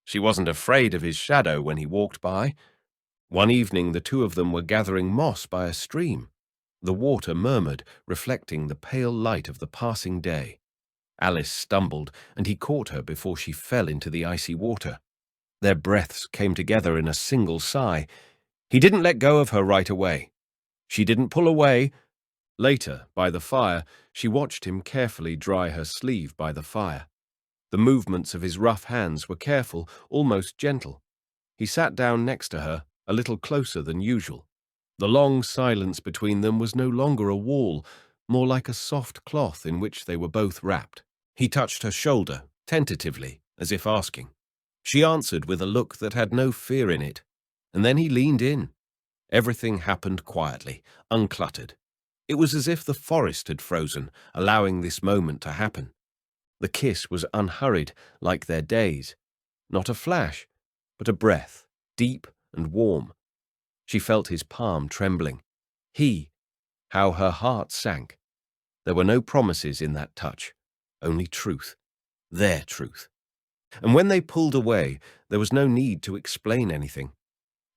She wasn't afraid of his shadow when he walked by. One evening the two of them were gathering moss by a stream. The water murmured, reflecting the pale light of the passing day. Alice stumbled, and he caught her before she fell into the icy water. Their breaths came together in a single sigh. He didn't let go of her right away. She didn't pull away. Later, by the fire, she watched him carefully dry her sleeve by the fire. The movements of his rough hands were careful, almost gentle. He sat down next to her, a little closer than usual. The long silence between them was no longer a wall, more like a soft cloth in which they were both wrapped. He touched her shoulder, tentatively, as if asking. She answered with a look that had no fear in it, and then he leaned in. Everything happened quietly, uncluttered. It was as if the forest had frozen, allowing this moment to happen. The kiss was unhurried, like their days. Not a flash, but a breath, deep and warm. She felt his palm trembling. How her heart sank. There were no promises in that touch, only truth, their truth. And when they pulled away, there was no need to explain anything.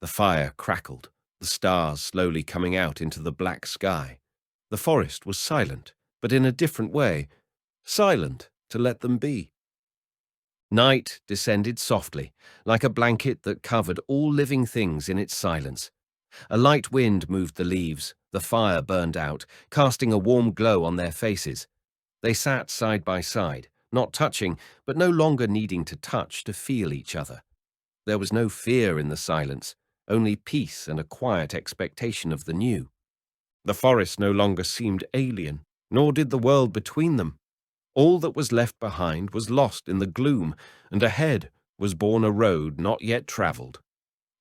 The fire crackled, the stars slowly coming out into the black sky. The forest was silent, but in a different way, silent to let them be. Night descended softly, like a blanket that covered all living things in its silence. A light wind moved the leaves, the fire burned out, casting a warm glow on their faces. They sat side by side, not touching, but no longer needing to touch to feel each other. There was no fear in the silence, only peace and a quiet expectation of the new. The forest no longer seemed alien, nor did the world between them. All that was left behind was lost in the gloom, and ahead was borne a road not yet travelled.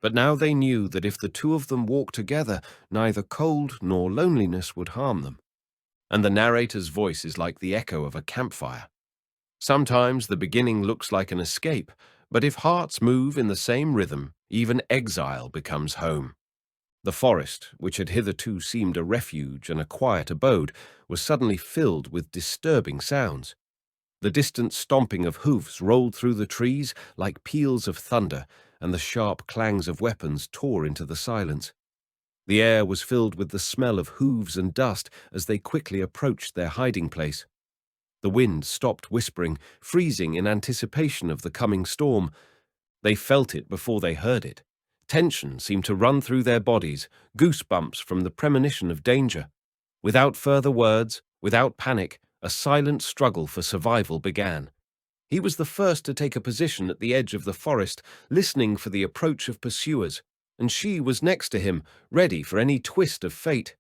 But now they knew that if the two of them walked together, neither cold nor loneliness would harm them. And the narrator's voice is like the echo of a campfire. Sometimes the beginning looks like an escape, but if hearts move in the same rhythm, even exile becomes home. The forest, which had hitherto seemed a refuge and a quiet abode, was suddenly filled with disturbing sounds. The distant stomping of hoofs rolled through the trees like peals of thunder, and the sharp clangs of weapons tore into the silence. The air was filled with the smell of hooves and dust as they quickly approached their hiding place. The wind stopped whispering, freezing in anticipation of the coming storm. They felt it before they heard it. Tension seemed to run through their bodies, goosebumps from the premonition of danger. Without further words, without panic, a silent struggle for survival began. He was the first to take a position at the edge of the forest, listening for the approach of pursuers, and she was next to him, ready for any twist of fate.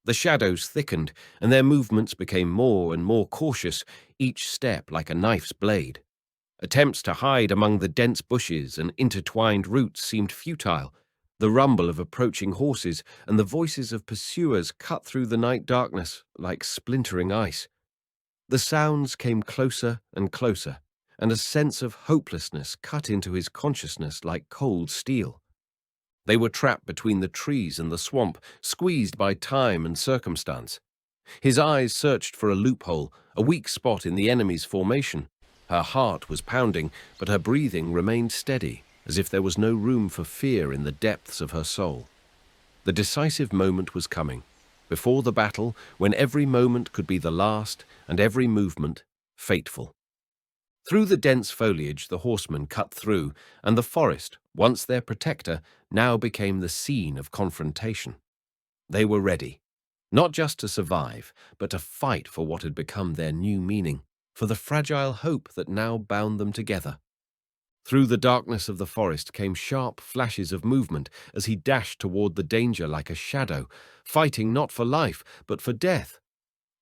The shadows thickened, and their movements became more and more cautious, each step like a knife's blade. Attempts to hide among the dense bushes and intertwined roots seemed futile. The rumble of approaching horses and the voices of pursuers cut through the night darkness like splintering ice. The sounds came closer and closer, and a sense of hopelessness cut into his consciousness like cold steel. They were trapped between the trees and the swamp, squeezed by time and circumstance. His eyes searched for a loophole, a weak spot in the enemy's formation. Her heart was pounding, but her breathing remained steady, as if there was no room for fear in the depths of her soul. The decisive moment was coming, before the battle, when every moment could be the last and every movement fateful. Through the dense foliage the horsemen cut through, and the forest, once their protector, now became the scene of confrontation. They were ready, not just to survive, but to fight for what had become their new meaning, for the fragile hope that now bound them together. Through the darkness of the forest came sharp flashes of movement as he dashed toward the danger like a shadow, fighting not for life, but for death.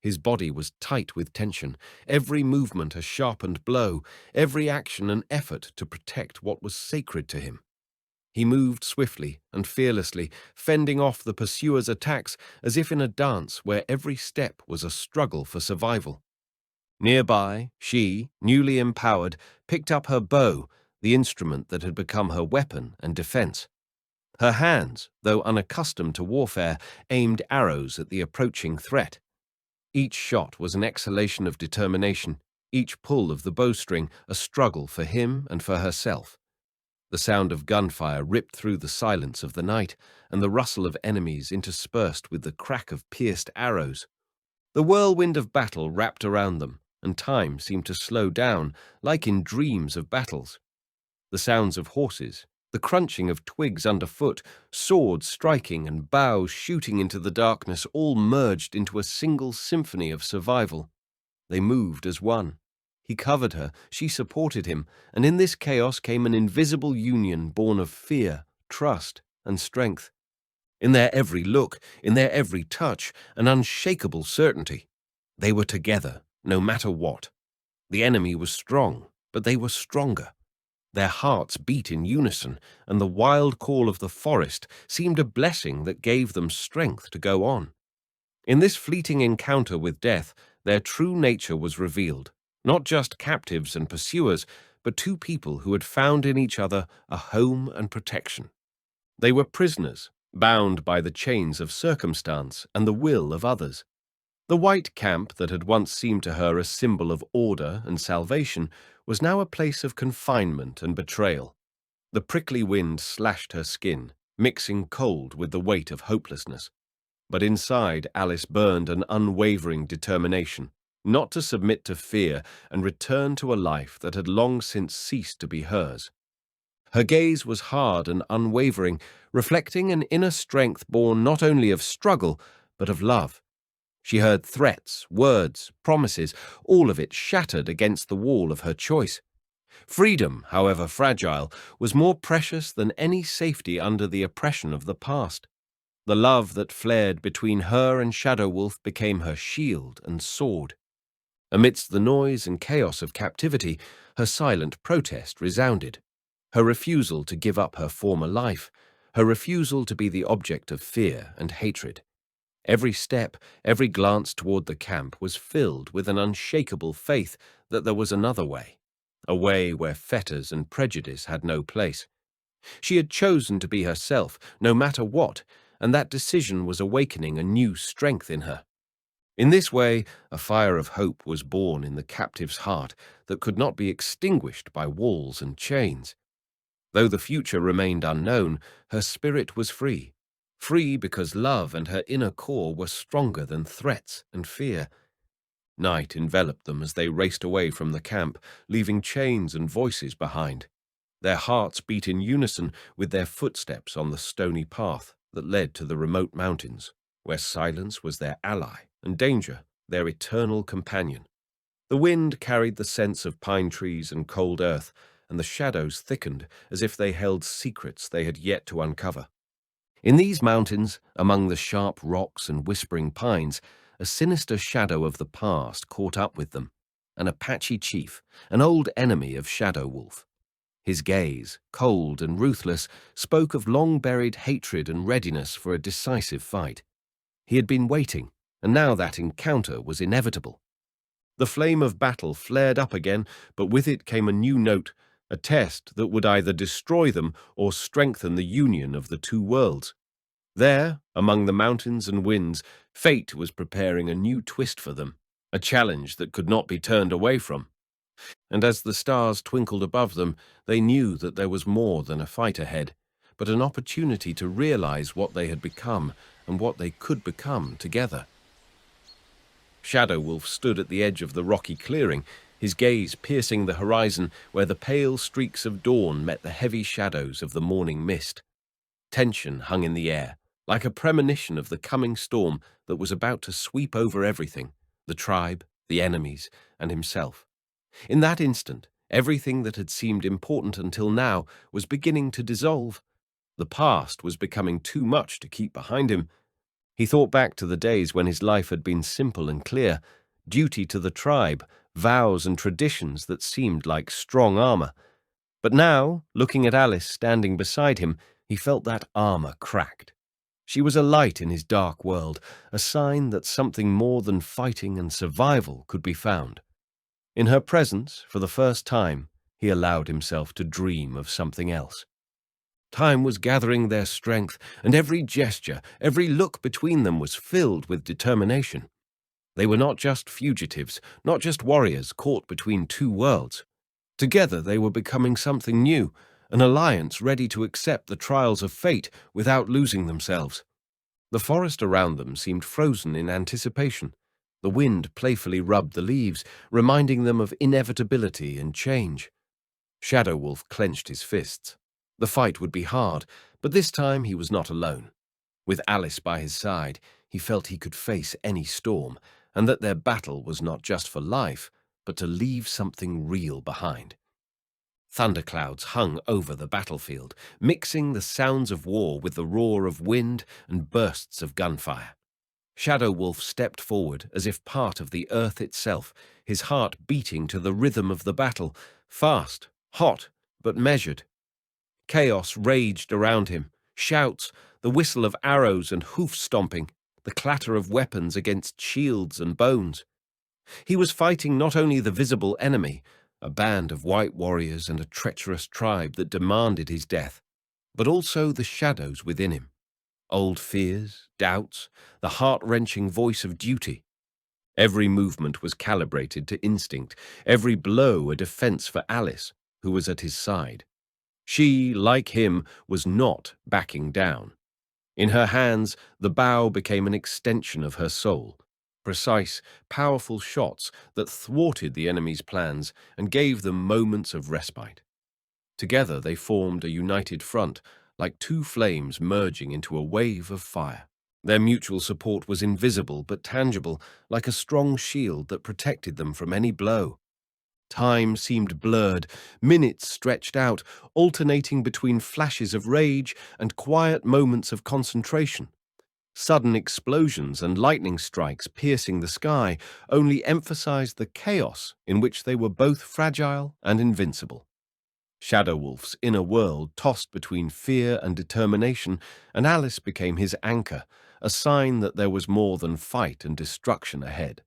His body was tight with tension, every movement a sharpened blow, every action an effort to protect what was sacred to him. He moved swiftly and fearlessly, fending off the pursuers' attacks as if in a dance where every step was a struggle for survival. Nearby, she, newly empowered, picked up her bow, the instrument that had become her weapon and defense. Her hands, though unaccustomed to warfare, aimed arrows at the approaching threat. Each shot was an exhalation of determination, each pull of the bowstring a struggle for him and for herself. The sound of gunfire ripped through the silence of the night, and the rustle of enemies interspersed with the crack of pierced arrows. The whirlwind of battle wrapped around them, and time seemed to slow down, like in dreams of battles. The sounds of horses, the crunching of twigs underfoot, swords striking and bows shooting into the darkness all merged into a single symphony of survival. They moved as one. He covered her, she supported him, and in this chaos came an invisible union born of fear, trust, and strength. In their every look, in their every touch, an unshakable certainty. They were together, no matter what. The enemy was strong, but they were stronger. Their hearts beat in unison, and the wild call of the forest seemed a blessing that gave them strength to go on. In this fleeting encounter with death, their true nature was revealed, not just captives and pursuers, but two people who had found in each other a home and protection. They were prisoners, bound by the chains of circumstance and the will of others. The white camp that had once seemed to her a symbol of order and salvation was now a place of confinement and betrayal. The prickly wind slashed her skin, mixing cold with the weight of hopelessness. But inside Alice burned an unwavering determination, not to submit to fear and return to a life that had long since ceased to be hers. Her gaze was hard and unwavering, reflecting an inner strength born not only of struggle, but of love. She heard threats, words, promises, all of it shattered against the wall of her choice. Freedom, however fragile, was more precious than any safety under the oppression of the past. The love that flared between her and Shadow Wolf became her shield and sword. Amidst the noise and chaos of captivity, her silent protest resounded. Her refusal to give up her former life, her refusal to be the object of fear and hatred. Every step, every glance toward the camp was filled with an unshakable faith that there was another way, a way where fetters and prejudice had no place. She had chosen to be herself, no matter what, and that decision was awakening a new strength in her. In this way, a fire of hope was born in the captive's heart that could not be extinguished by walls and chains. Though the future remained unknown, her spirit was free. Free because love and her inner core were stronger than threats and fear. Night enveloped them as they raced away from the camp, leaving chains and voices behind. Their hearts beat in unison with their footsteps on the stony path that led to the remote mountains, where silence was their ally and danger their eternal companion. The wind carried the scents of pine trees and cold earth, and the shadows thickened as if they held secrets they had yet to uncover. In these mountains, among the sharp rocks and whispering pines, a sinister shadow of the past caught up with them, an Apache chief, an old enemy of Shadow Wolf. His gaze, cold and ruthless, spoke of long-buried hatred and readiness for a decisive fight. He had been waiting, and now that encounter was inevitable. The flame of battle flared up again, but with it came a new note, a test that would either destroy them or strengthen the union of the two worlds. There, among the mountains and winds, fate was preparing a new twist for them, a challenge that could not be turned away from. And as the stars twinkled above them, they knew that there was more than a fight ahead, but an opportunity to realize what they had become and what they could become together. Shadow Wolf stood at the edge of the rocky clearing, his gaze piercing the horizon where the pale streaks of dawn met the heavy shadows of the morning mist. Tension hung in the air, like a premonition of the coming storm that was about to sweep over everything, the tribe, the enemies, and himself. In that instant, everything that had seemed important until now was beginning to dissolve. The past was becoming too much to keep behind him. He thought back to the days when his life had been simple and clear, duty to the tribe, vows and traditions that seemed like strong armor. But now, looking at Alice standing beside him, he felt that armor cracked. She was a light in his dark world, a sign that something more than fighting and survival could be found. In her presence, for the first time, he allowed himself to dream of something else. Time was gathering their strength, and every gesture, every look between them was filled with determination. They were not just fugitives, not just warriors caught between two worlds. Together they were becoming something new, an alliance ready to accept the trials of fate without losing themselves. The forest around them seemed frozen in anticipation. The wind playfully rubbed the leaves, reminding them of inevitability and change. Shadow Wolf clenched his fists. The fight would be hard, but this time he was not alone. With Alice by his side, he felt he could face any storm, and that their battle was not just for life, but to leave something real behind. Thunderclouds hung over the battlefield, mixing the sounds of war with the roar of wind and bursts of gunfire. Shadow Wolf stepped forward as if part of the earth itself, his heart beating to the rhythm of the battle, fast, hot, but measured. Chaos raged around him, shouts, the whistle of arrows and hoof-stomping, the clatter of weapons against shields and bones. He was fighting not only the visible enemy, a band of white warriors and a treacherous tribe that demanded his death, but also the shadows within him. Old fears, doubts, the heart-wrenching voice of duty. Every movement was calibrated to instinct, every blow a defense for Alice, who was at his side. She, like him, was not backing down. In her hands, the bow became an extension of her soul, precise, powerful shots that thwarted the enemy's plans and gave them moments of respite. Together they formed a united front, like two flames merging into a wave of fire. Their mutual support was invisible but tangible, like a strong shield that protected them from any blow. Time seemed blurred, minutes stretched out, alternating between flashes of rage and quiet moments of concentration. Sudden explosions and lightning strikes piercing the sky only emphasized the chaos in which they were both fragile and invincible. Shadow-Wolf's inner world tossed between fear and determination, and Alice became his anchor, a sign that there was more than fight and destruction ahead.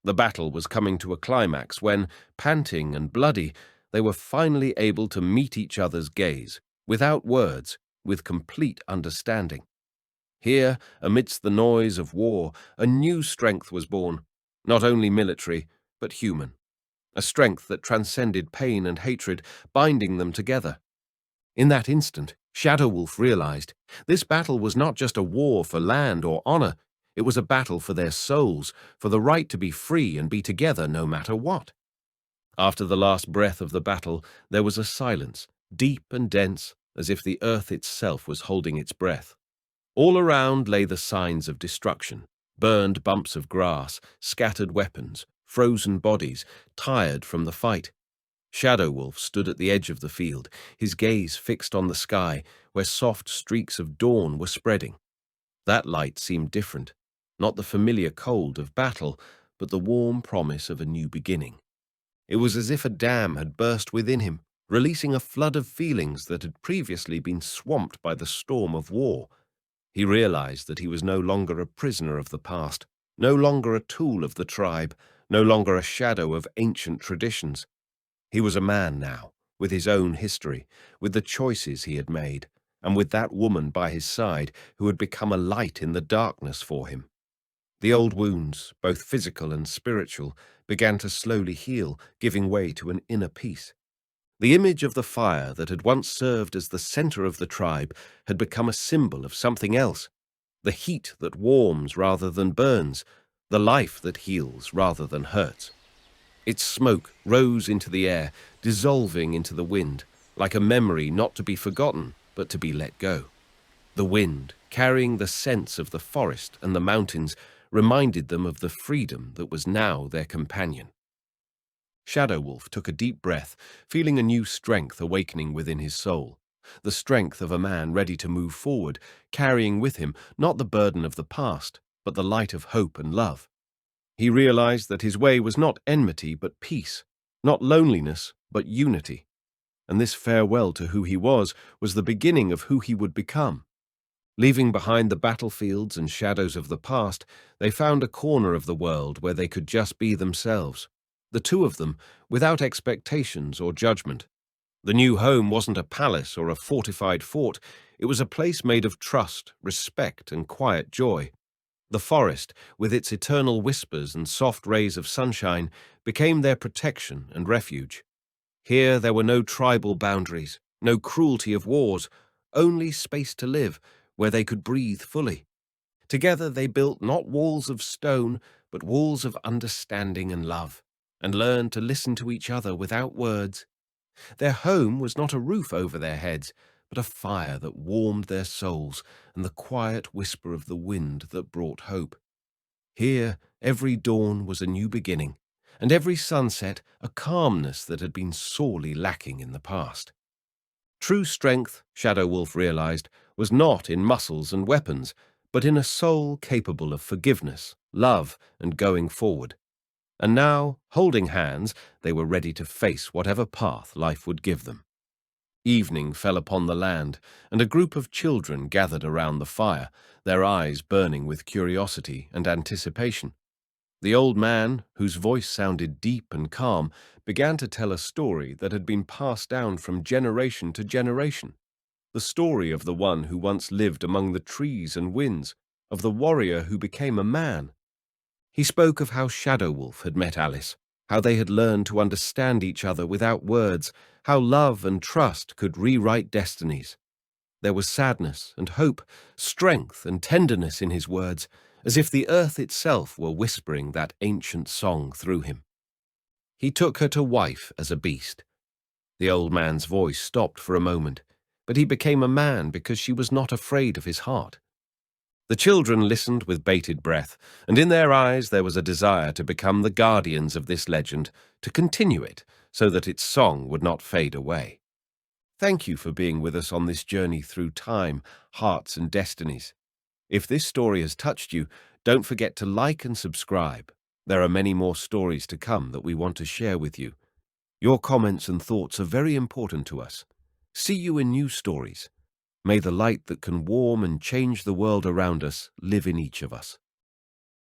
The battle was coming to a climax when, panting and bloody, they were finally able to meet each other's gaze, without words, with complete understanding. Here, amidst the noise of war, a new strength was born, not only military, but human. A strength that transcended pain and hatred, binding them together. In that instant, Shadow-Wolf realized this battle was not just a war for land or honor, it was a battle for their souls, for the right to be free and be together no matter what. After the last breath of the battle, there was a silence, deep and dense, as if the earth itself was holding its breath. All around lay the signs of destruction: burned bumps of grass, scattered weapons, frozen bodies, tired from the fight. Shadow-Wolf stood at the edge of the field, his gaze fixed on the sky, where soft streaks of dawn were spreading. That light seemed different, not the familiar cold of battle, but the warm promise of a new beginning. It was as if a dam had burst within him, releasing a flood of feelings that had previously been swamped by the storm of war. He realized that he was no longer a prisoner of the past, no longer a tool of the tribe, no longer a shadow of ancient traditions. He was a man now, with his own history, with the choices he had made, and with that woman by his side who had become a light in the darkness for him. The old wounds, both physical and spiritual, began to slowly heal, giving way to an inner peace. The image of the fire that had once served as the center of the tribe had become a symbol of something else: the heat that warms rather than burns, the life that heals rather than hurts. Its smoke rose into the air, dissolving into the wind, like a memory not to be forgotten, but to be let go. The wind, carrying the scents of the forest and the mountains, reminded them of the freedom that was now their companion. Shadow-Wolf took a deep breath, feeling a new strength awakening within his soul, the strength of a man ready to move forward, carrying with him not the burden of the past, but the light of hope and love. He realized that his way was not enmity but peace, not loneliness but unity, and this farewell to who he was the beginning of who he would become. Leaving behind the battlefields and shadows of the past, they found a corner of the world where they could just be themselves, the two of them, without expectations or judgment. The new home wasn't a palace or a fortified fort, it was a place made of trust, respect, and quiet joy. The forest, with its eternal whispers and soft rays of sunshine, became their protection and refuge. Here there were no tribal boundaries, no cruelty of wars, only space to live, where they could breathe fully. Together they built not walls of stone, but walls of understanding and love, and learned to listen to each other without words. Their home was not a roof over their heads, but a fire that warmed their souls and the quiet whisper of the wind that brought hope. Here, every dawn was a new beginning, and every sunset a calmness that had been sorely lacking in the past. True strength, Shadow-Wolf realized, was not in muscles and weapons, but in a soul capable of forgiveness, love, and going forward. And now, holding hands, they were ready to face whatever path life would give them. Evening fell upon the land, and a group of children gathered around the fire, their eyes burning with curiosity and anticipation. The old man, whose voice sounded deep and calm, began to tell a story that had been passed down from generation to generation. The story of the one who once lived among the trees and winds, of the warrior who became a man. He spoke of how Shadow-Wolf had met Alice, how they had learned to understand each other without words, how love and trust could rewrite destinies. There was sadness and hope, strength and tenderness in his words, as if the earth itself were whispering that ancient song through him. He took her to wife as a beast. The old man's voice stopped for a moment, but he became a man because she was not afraid of his heart. The children listened with bated breath, and in their eyes there was a desire to become the guardians of this legend, to continue it, so that its song would not fade away. Thank you for being with us on this journey through time, hearts, and destinies. If this story has touched you, don't forget to like and subscribe. There are many more stories to come that we want to share with you. Your comments and thoughts are very important to us. See you in new stories. May the light that can warm and change the world around us live in each of us.